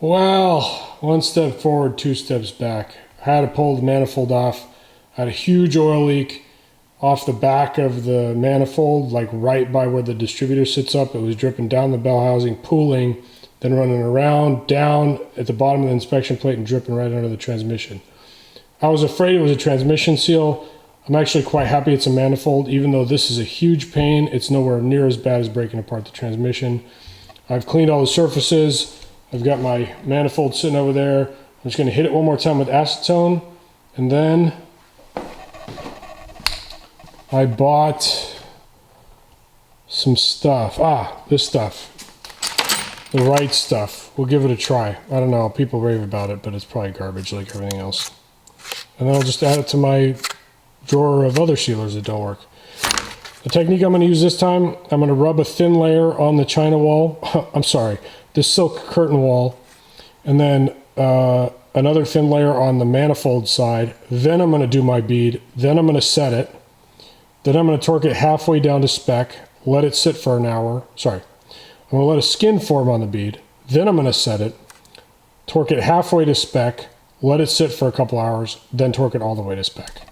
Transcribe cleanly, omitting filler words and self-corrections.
Well, one step forward, two steps back. I had to pull the manifold off. I had a huge oil leak off the back of the manifold, like right by where the distributor sits up. It was dripping down the bell housing, pooling, then running around, down at the bottom of the inspection plate and dripping right under the transmission. I was afraid it was a transmission seal. I'm actually quite happy it's a manifold. Even though this is a huge pain, it's nowhere near as bad as breaking apart the transmission. I've cleaned all the surfaces. I've got my manifold sitting over there. I'm just going to hit it one more time with acetone. And then I bought some stuff. This stuff. The right stuff. We'll give it a try. I don't know. People rave about it, but it's probably garbage like everything else. And then I'll just add it to my drawer of other sealers that don't work. The technique I'm going to use this time, I'm going to rub a thin layer on the china wall. I'm sorry, this silk curtain wall. And then another thin layer on the manifold side. Then I'm going to do my bead. Then I'm going to set it. Then I'm going to torque it halfway down to spec. Let it sit for an hour. Sorry. I'm going to let a skin form on the bead. Then I'm going to set it. Torque it halfway to spec. Let it sit for a couple hours. Then torque it all the way to spec.